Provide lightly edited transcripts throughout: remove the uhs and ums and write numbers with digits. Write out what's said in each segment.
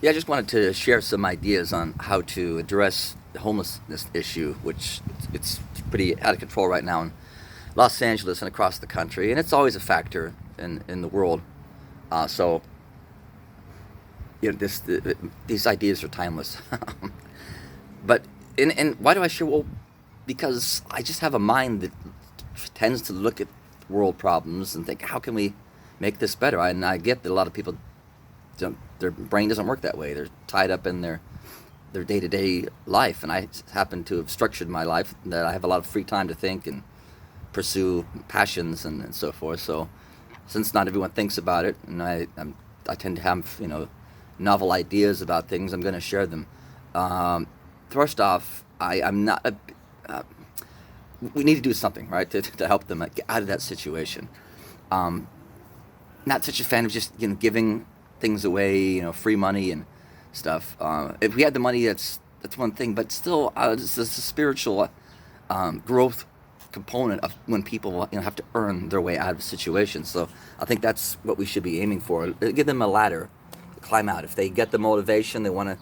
Yeah, I just wanted to share some ideas on how to address the homelessness issue, which it's pretty out of control right now in Los Angeles and across the country, and it's always a factor in the world. So, these ideas are timeless. But and why do I share? Well, because I just have a mind that tends to look at world problems and think, how can we make this better? And I get that a lot of people don't, their brain doesn't work that way. They're tied up in their day to day life, and I happen to have structured my life that I have a lot of free time to think and pursue passions and so forth. So, since not everyone thinks about it, and I tend to have novel ideas about things, I'm going to share them. Um, First off, I'm not a. Uh, we need to do something, right, to help them get out of that situation. Um, Not such a fan of just giving things away, free money and stuff. If we had the money, that's one thing, but still, it's a spiritual growth component of when people have to earn their way out of situations. So I think that's what we should be aiming for. Give them a ladder to climb out. If they get the motivation, they want to,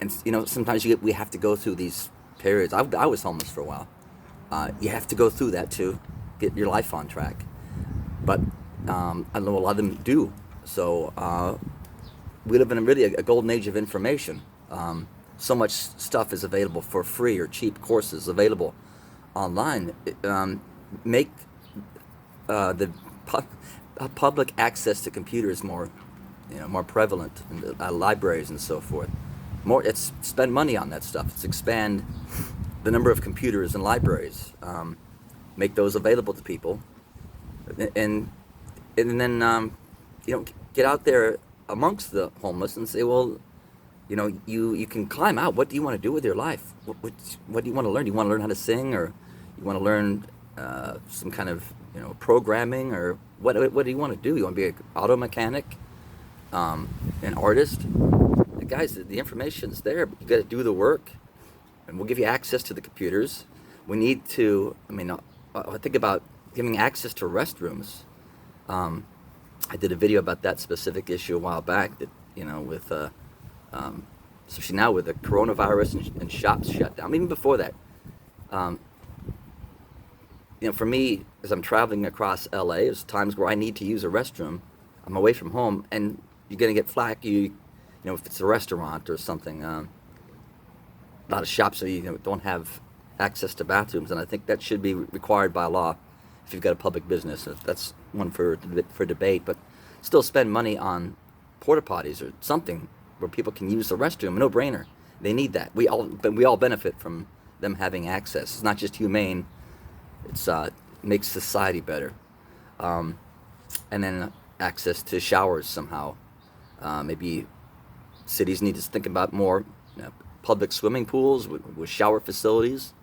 and sometimes we have to go through these periods. I was homeless for a while. You have to go through that to get your life on track. But I know a lot of them do. So we live in a golden age of information. So much stuff is available for free or cheap courses available online. Make the public access to computers more prevalent in libraries and so forth. It's spend money on that stuff. It's expand the number of computers in libraries. Make those available to people, and then get out there amongst the homeless and say, well, you can climb out. What do you want to do with your life? What do you want to learn? Do you want to learn how to sing, or you want to learn some kind of programming, or what do you want to do? You want to be an auto mechanic, an artist? Guys, the information's there. But you got to do the work, and we'll give you access to the computers. We need to. I think about giving access to restrooms. I did a video about that specific issue a while back. That with especially now with the coronavirus and shops shut down. Even before that, um, for me, as I'm traveling across LA, there's times where I need to use a restroom. I'm away from home, and you're gonna get flack. If it's a restaurant or something. A lot of shops don't have access to bathrooms, and I think that should be required by law if you've got a public business. That's one for debate, but still spend money on porta potties or something where people can use the restroom. No brainer. They need that. We all benefit from them having access. It's not just humane. It's makes society better. And then access to showers somehow. Maybe cities need to think about more public swimming pools with shower facilities.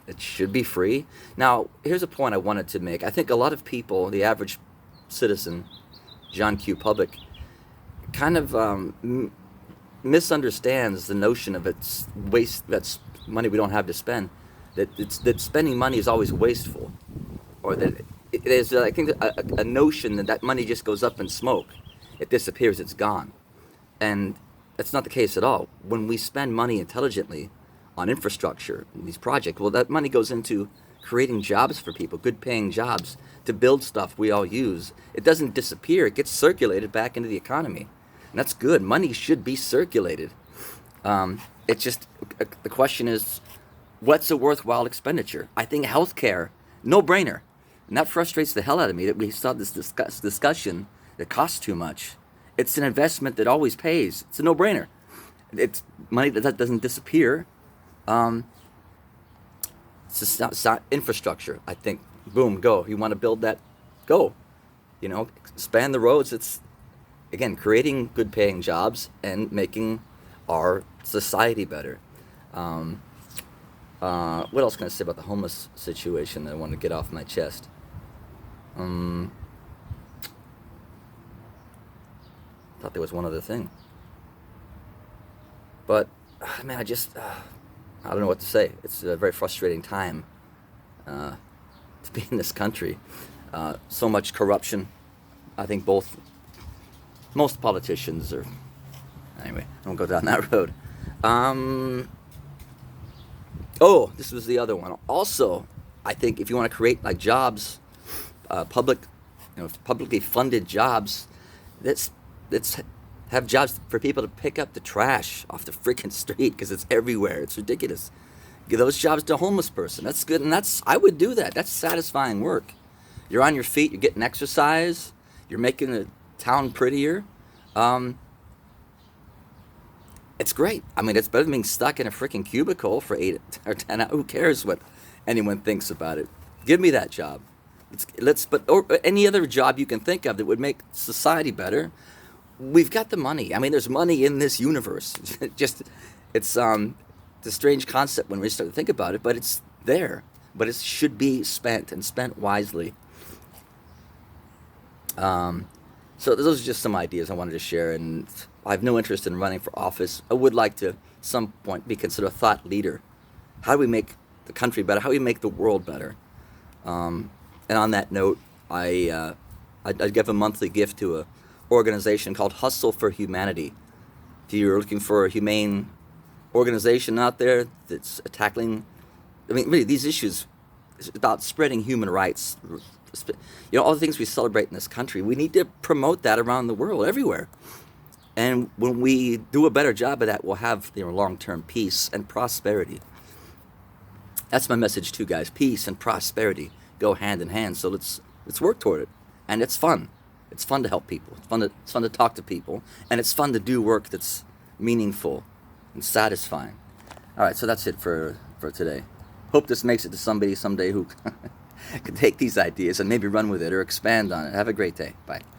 It should be free. Now, here's a point I wanted to make. I think a lot of people, the average citizen, John Q. Public, kind of misunderstands the notion of it's waste. That's money we don't have to spend. That spending money is always wasteful, or that there's I think a notion that money just goes up in smoke. It disappears. It's gone, and that's not the case at all. When we spend money intelligently on infrastructure, these projects, well, that money goes into creating jobs for people, good paying jobs, to build stuff we all use. It doesn't disappear. It gets circulated back into the economy. And that's good. Money should be circulated. It's just, the question is, what's a worthwhile expenditure? I think healthcare, no brainer. And that frustrates the hell out of me that we saw this discussion that costs too much. It's an investment that always pays. It's a no brainer. It's money that doesn't disappear. It's not infrastructure. I think, boom, go. You want to build that, go. Span the roads. It's, again, creating good paying jobs and making our society better. What else can I say about the homeless situation that I want to get off my chest? Thought there was one other thing. But, man, I don't know what to say. It's a very frustrating time to be in this country. So much corruption. I think most politicians are Anyway, I won't go down that road. Oh, this was the other one. Also, I think if you want to create like jobs, publicly funded jobs, let's have jobs for people to pick up the trash off the freaking street because it's everywhere. It's ridiculous. Give those jobs to a homeless person. That's good, and I would do that. That's satisfying work. You're on your feet. You're getting exercise. You're making the town prettier. It's great. I mean, it's better than being stuck in a freaking cubicle for 8 or 10 hours. Who cares what anyone thinks about it? Give me that job. Or any other job you can think of that would make society better. We've got the money. I mean, there's money in this universe. It's a strange concept when we start to think about it, but it's there. But it should be spent and spent wisely. So those are just some ideas I wanted to share, and I have no interest in running for office. I would like to, at some point, be considered a thought leader. How do we make the country better? How do we make the world better? And on that note, I give a monthly gift to a organization called Hustle for Humanity. If you're looking for a humane organization out there that's tackling, I mean, really, these issues is about spreading human rights. All the things we celebrate in this country, we need to promote that around the world, everywhere. And when we do a better job of that, we'll have long-term peace and prosperity. That's my message too, guys. Peace and prosperity go hand in hand. So let's work toward it. And it's fun. It's fun to help people. It's fun to talk to people, and it's fun to do work that's meaningful and satisfying. All right, so that's it for today. Hope this makes it to somebody someday who can take these ideas and maybe run with it or expand on it. Have a great day. Bye.